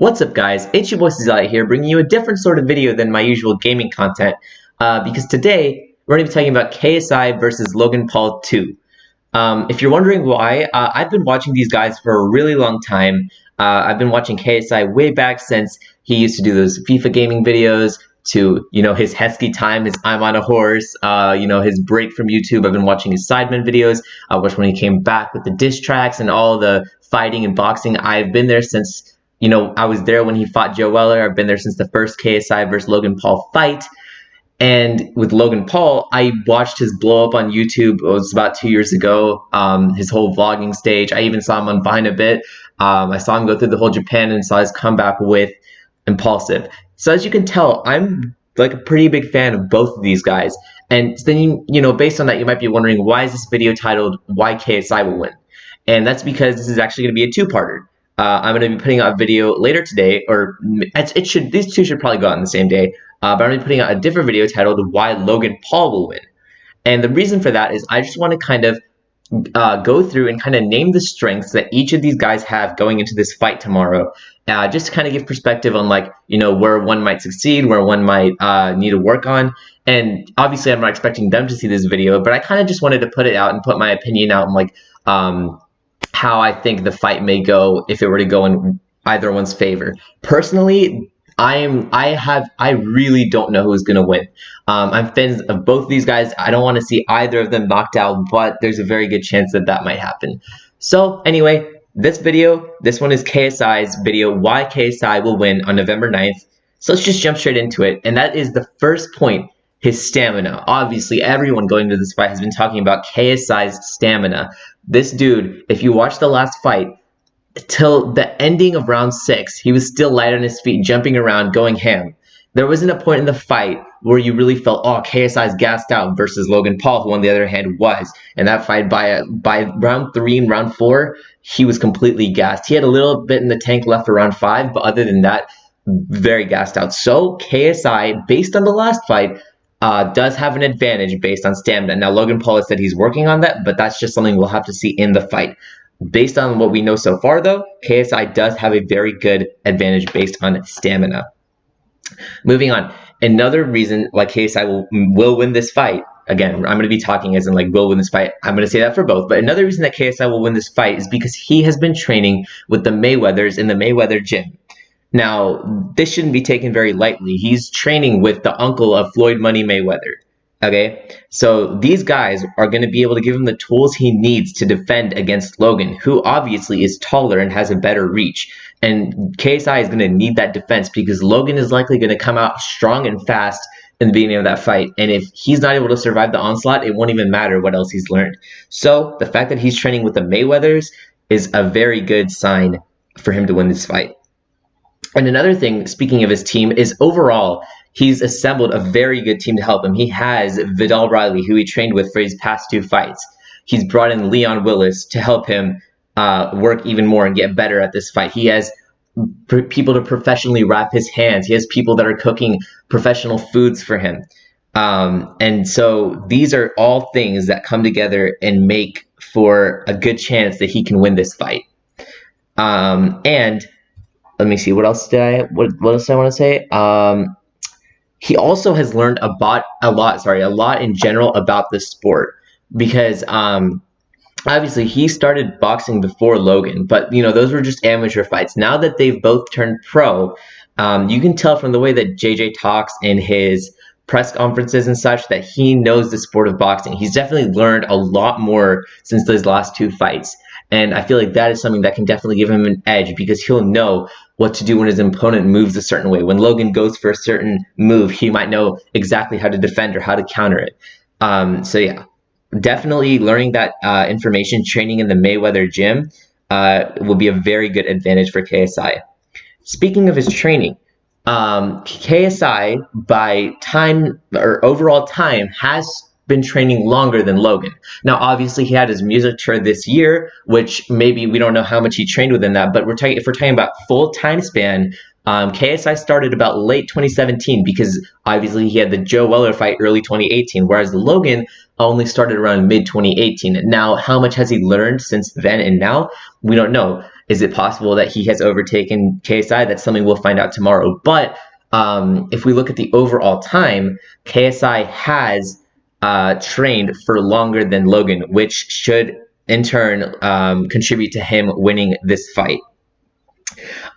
What's up, guys? It's your boy Ksi here, bringing you a different sort of video than my usual gaming content, because today we're going to be talking about KSI versus Logan Paul 2. If you're wondering why, I've been watching these guys for a really long time. I've been watching KSI way back since he used to do those FIFA gaming videos, to, his Hesky time, his I'm on a horse, his break from YouTube. I've been watching his Sidemen videos. I watched when he came back with the diss tracks and all the fighting and boxing. I've been there since, I was there when he fought Joe Weller. I've been there since the first KSI versus Logan Paul fight. And with Logan Paul, I watched his blow up on YouTube. It was about 2 years ago, his whole vlogging stage. I even saw him on Vine a bit. I saw him go through the whole Japan and saw his comeback with Impulsive. So as you can tell, I'm like a pretty big fan of both of these guys. And then, based on that, you might be wondering, why is this video titled Why KSI Will Win? And that's because this is actually going to be a two-parter. I'm going to be putting out a video later today, or these two should probably go out on the same day. But I'm going to be putting out a different video titled Why Logan Paul Will Win. And the reason for that is I just want to kind of go through and kind of name the strengths that each of these guys have going into this fight tomorrow. Just to kind of give perspective on, like, where one might succeed, where one might need to work on. And obviously I'm not expecting them to see this video, but I kind of just wanted to put it out and put my opinion out on, like, how I think the fight may go if it were to go in either one's favor. Personally, I really don't know who's gonna win. I'm fans of both of these guys. I don't want to see either of them knocked out, but there's a very good chance that that might happen. So anyway, this one is KSI's video, Why KSI Will Win, on November 9th. So let's just jump straight into it. And that is the first point, his stamina. Obviously, everyone going to this fight has been talking about KSI's stamina. This dude, if you watch the last fight, till the ending of round 6, he was still light on his feet, jumping around, going ham. There wasn't a point in the fight where you really felt, oh, KSI's gassed out, versus Logan Paul, who on the other hand was. And that fight, by round 3 and round 4, he was completely gassed. He had a little bit in the tank left for round 5, but other than that, very gassed out. So KSI, based on the last fight, does have an advantage based on stamina. Now, Logan Paul has said he's working on that, but that's just something we'll have to see in the fight. Based on what we know so far, though, KSI does have a very good advantage based on stamina. Moving on, another reason why KSI will win this fight, again, I'm going to be talking as in like will win this fight. I'm going to say that for both, but another reason that KSI will win this fight is because he has been training with the Mayweathers in the Mayweather gym. Now, this shouldn't be taken very lightly. He's training with the uncle of Floyd Money Mayweather. Okay, so these guys are going to be able to give him the tools he needs to defend against Logan, who obviously is taller and has a better reach. And KSI is going to need that defense because Logan is likely going to come out strong and fast in the beginning of that fight. And if he's not able to survive the onslaught, it won't even matter what else he's learned. So the fact that he's training with the Mayweathers is a very good sign for him to win this fight. And another thing, speaking of his team, is overall, he's assembled a very good team to help him. He has Vidal Riley, who he trained with for his past 2 fights. He's brought in Leon Willis to help him work even more and get better at this fight. He has people to professionally wrap his hands. He has people that are cooking professional foods for him. And so these are all things that come together and make for a good chance that he can win this fight. And let me see, what else do I want to say? He also has learned a lot in general about the sport, because obviously he started boxing before Logan, but those were just amateur fights. Now that they've both turned pro, you can tell from the way that JJ talks in his press conferences and such that he knows the sport of boxing. He's definitely learned a lot more since those last 2 fights. And I feel like that is something that can definitely give him an edge, because he'll know what to do when his opponent moves a certain way. When Logan goes for a certain move, he might know exactly how to defend or how to counter it. So yeah, definitely learning that information, training in the Mayweather gym, will be a very good advantage for KSI. Speaking of his training, KSI, by time or overall time, has been training longer than Logan. Now, obviously, he had his music tour this year, which maybe we don't know how much he trained within that, but if we're talking about full time span, KSI started about late 2017, because obviously he had the Joe Weller fight early 2018, whereas Logan only started around mid 2018. Now, how much has he learned since then and now? We don't know. Is it possible that he has overtaken KSI? That's something we'll find out tomorrow. But if we look at the overall time, KSI has trained for longer than Logan, which should in turn contribute to him winning this fight.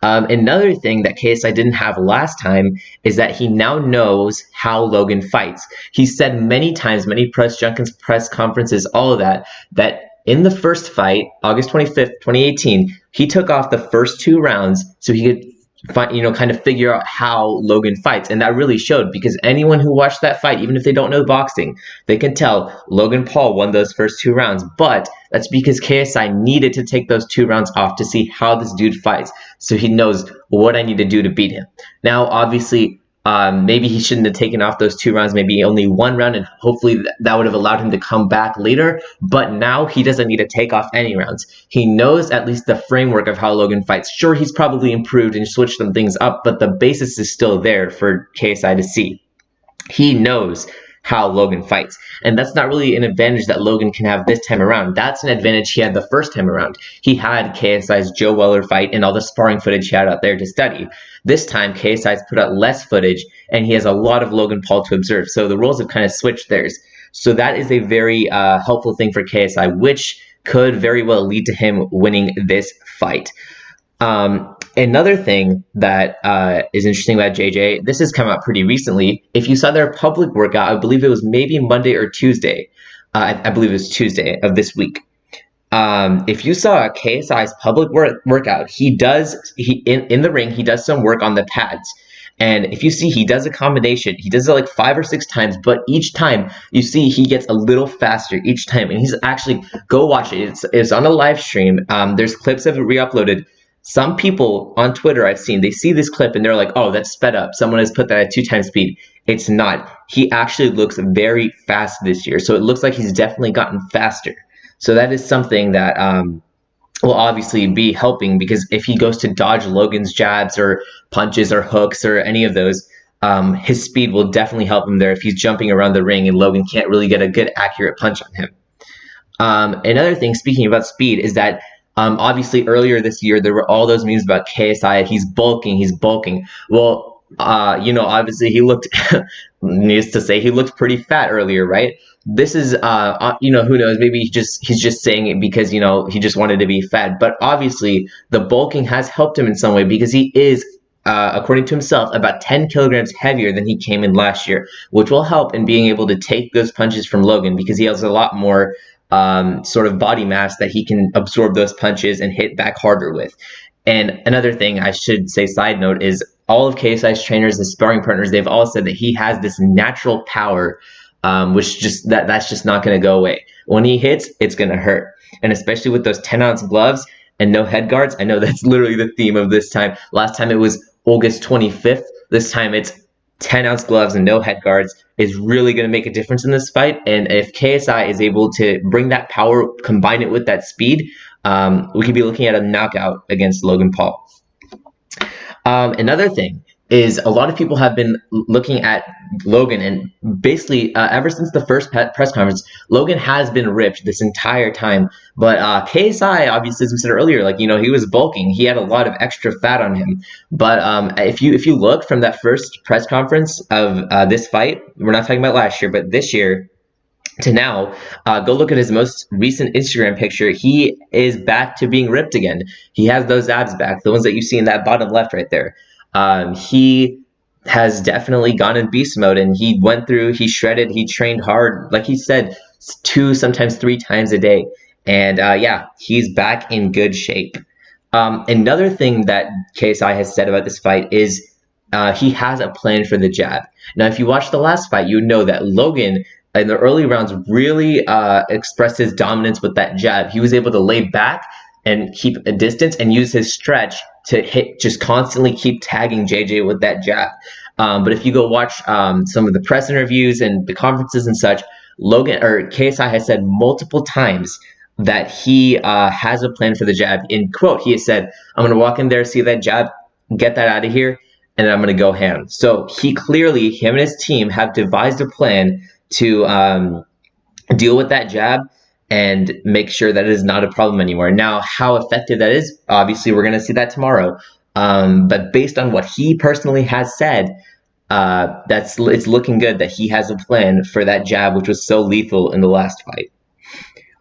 Another thing that KSI didn't have last time is that he now knows how Logan fights. He said many times, many press junkets, press conferences, all of that, that in the first fight, August 25th, 2018, he took off the first 2 rounds so he could kind of figure out how Logan fights. And that really showed, because anyone who watched that fight, even if they don't know boxing, they can tell Logan Paul won those first 2 rounds. But that's because KSI needed to take those 2 rounds off to see how this dude fights, so he knows what I need to do to beat him. Now, obviously, maybe he shouldn't have taken off those 2 rounds, maybe only 1 round, and hopefully that would have allowed him to come back later. But now he doesn't need to take off any rounds. He knows at least the framework of how Logan fights. Sure, he's probably improved and switched some things up, but the basis is still there for KSI to see. He knows how Logan fights. And that's not really an advantage that Logan can have this time around. That's an advantage he had the first time around. He had KSI's Joe Weller fight and all the sparring footage he had out there to study. This time, KSI's put out less footage, and he has a lot of Logan Paul to observe. So the roles have kind of switched theirs. So that is a very helpful thing for KSI, which could very well lead to him winning this fight. Another thing that is interesting about JJ, this has come out pretty recently. If you saw their public workout, I believe it was maybe Monday or Tuesday. I believe it was Tuesday of this week. If you saw KSI's public workout, in the ring, he does some work on the pads. And if you see, he does a combination. He does it like 5 or 6 times, but each time you see he gets a little faster each time. And he's actually, go watch it. It's on a live stream. There's clips of it re-uploaded. Some people on Twitter I've seen, they see this clip and they're like, oh, that's sped up. Someone has put that at 2 times speed. It's not. He actually looks very fast this year. So it looks like he's definitely gotten faster. So that is something that will obviously be helping, because if he goes to dodge Logan's jabs or punches or hooks or any of those, his speed will definitely help him there if he's jumping around the ring and Logan can't really get a good accurate punch on him. Another thing, speaking about speed, is that obviously earlier this year there were all those memes about KSI. He's bulking. Well, obviously he looked, needs to say, he looked pretty fat earlier, right? This is, who knows, maybe he's just saying it because, he just wanted to be fat. But obviously the bulking has helped him in some way, because he is, according to himself, about 10 kilograms heavier than he came in last year, which will help in being able to take those punches from Logan, because he has a lot more sort of body mass that he can absorb those punches and hit back harder with. And another thing I should say, side note, is all of KSI's trainers and sparring partners, they've all said that he has this natural power, which that's just not going to go away. When he hits, it's going to hurt. And especially with those 10-ounce gloves and no head guards, I know that's literally the theme of this time. Last time it was August 25th. This time it's 10-ounce gloves and no head guards is really going to make a difference in this fight. And if KSI is able to bring that power, combine it with that speed, we could be looking at a knockout against Logan Paul. Another thing is, a lot of people have been looking at Logan, and basically ever since the first press conference, Logan has been ripped this entire time. But KSI, obviously, as we said earlier, he was bulking. He had a lot of extra fat on him. But if you look from that first press conference of this fight, we're not talking about last year, but this year to now, go look at his most recent Instagram picture. He is back to being ripped again. He has those abs back, the ones that you see in that bottom left right there. He has definitely gone in beast mode, and he shredded, he trained hard, like he said, 2, sometimes 3 times a day. And yeah, he's back in good shape. Another thing that KSI has said about this fight is he has a plan for the jab. Now, if you watch the last fight, you know that Logan, in the early rounds, really expressed his dominance with that jab. He was able to lay back and keep a distance and use his stretch to just constantly keep tagging JJ with that jab. But if you go watch some of the press interviews and the conferences and such, KSI has said multiple times that he has a plan for the jab. In quote, he has said, I'm going to walk in there, see that jab, get that out of here, and then I'm going to go ham. So him and his team have devised a plan to deal with that jab and make sure that it is not a problem anymore. Now, how effective that is, obviously, we're going to see that tomorrow. But based on what he personally has said, it's looking good that he has a plan for that jab, which was so lethal in the last fight.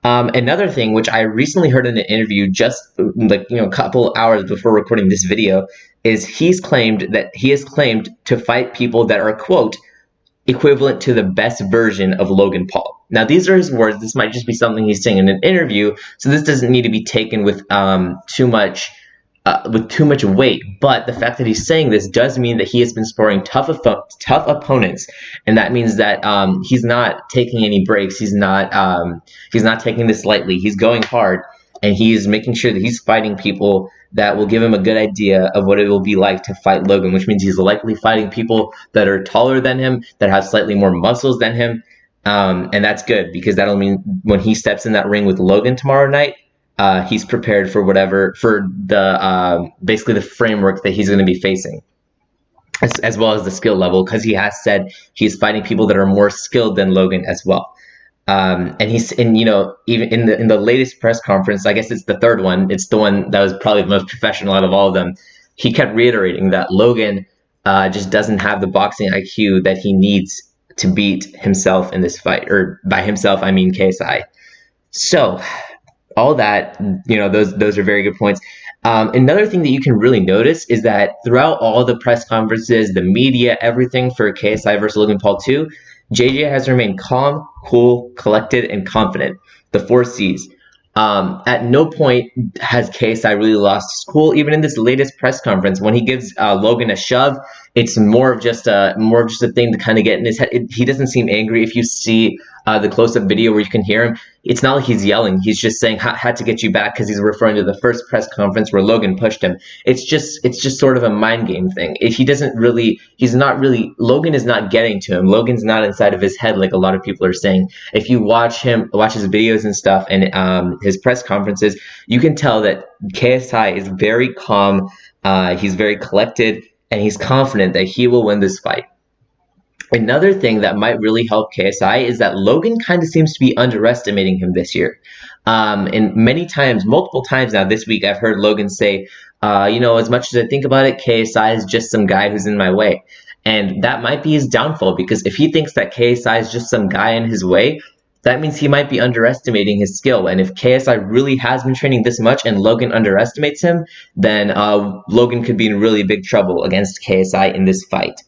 Another thing, which I recently heard in an interview just a couple hours before recording this video, is he has claimed to fight people that are, quote, equivalent to the best version of Logan Paul. Now, these are his words. This might just be something he's saying in an interview, so this doesn't need to be taken with too much weight. But the fact that he's saying this does mean that he has been sparring tough opponents, and that means that he's not taking any breaks. He's not taking this lightly. He's going hard, and he's making sure that he's fighting people that will give him a good idea of what it will be like to fight Logan, which means he's likely fighting people that are taller than him, that have slightly more muscles than him, and that's good, because that'll mean when he steps in that ring with Logan tomorrow night, he's prepared for basically the framework that he's going to be facing, as well as the skill level, because he has said he's fighting people that are more skilled than Logan as well. And even in the latest press conference, I guess it's the third one, it's the one that was probably the most professional out of all of them, he kept reiterating that Logan just doesn't have the boxing IQ that he needs to beat himself in this fight, or by himself I mean KSI. So all that, those are very good points. Another thing that you can really notice is that throughout all the press conferences, the media, everything for KSI versus Logan Paul 2, JJ has remained calm, cool, collected, and confident. The 4 C's. At no point has KSI really lost his cool. Even in this latest press conference, when he gives Logan a shove, it's more of just a thing to kind of get in his head. He doesn't seem angry. If you see the close-up video where you can hear him, it's not like he's yelling. He's just saying had to get you back, because he's referring to the first press conference where Logan pushed him. It's just sort of a mind game thing. Logan is not getting to him. Logan's not inside of his head like a lot of people are saying. If you watch his videos and stuff, and his press conferences, you can tell that KSI is very calm. He's very collected, and he's confident that he will win this fight. Another thing that might really help KSI is that Logan kind of seems to be underestimating him this year. And multiple times now this week, I've heard Logan say, as much as I think about it, KSI is just some guy who's in my way. And that might be his downfall, because if he thinks that KSI is just some guy in his way, that means he might be underestimating his skill. And if KSI really has been training this much and Logan underestimates him, then Logan could be in really big trouble against KSI in this fight.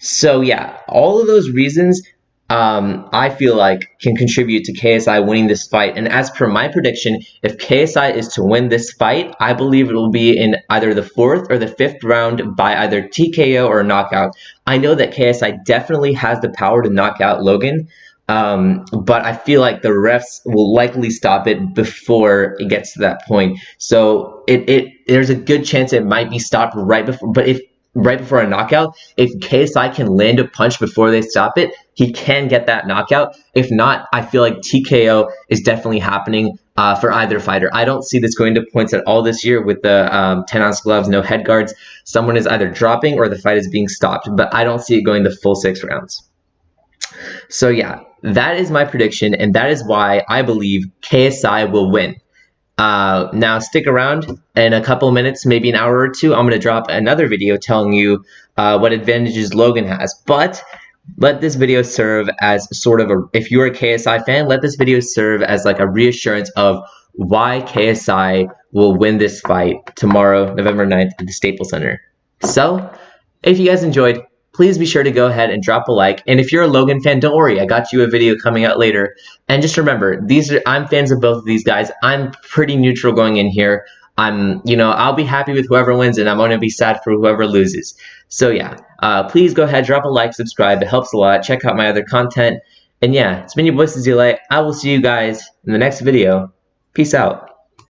So yeah, all of those reasons I feel like can contribute to KSI winning this fight. And as per my prediction, if KSI is to win this fight, I believe it will be in either the 4th or the 5th round by either TKO or knockout. I know that KSI definitely has the power to knock out Logan, but I feel like the refs will likely stop it before it gets to that point. So there's a good chance it might be stopped right before, but right before a knockout, if KSI can land a punch before they stop it, he can get that knockout. If not, I feel like TKO is definitely happening for either fighter. I don't see this going to points at all this year with the 10-ounce gloves, no head guards. Someone is either dropping or the fight is being stopped, but I don't see it going the full 6 rounds. So yeah, that is my prediction, and that is why I believe KSI will win. Now stick around. In a couple minutes, maybe an hour or two, I'm going to drop another video telling you what advantages Logan has. But let this video serve as sort of if you're a KSI fan, let this video serve as like a reassurance of why KSI will win this fight tomorrow, November 9th at the Staples Center. So, if you guys enjoyed, please be sure to go ahead and drop a like. And if you're a Logan fan, don't worry, I got you a video coming out later. And just remember, I'm fans of both of these guys. I'm pretty neutral going in here. I'll be happy with whoever wins, and I'm going to be sad for whoever loses. So yeah, please go ahead, drop a like, subscribe. It helps a lot. Check out my other content. And yeah, it's been your boy, Ksi Will Win. I will see you guys in the next video. Peace out.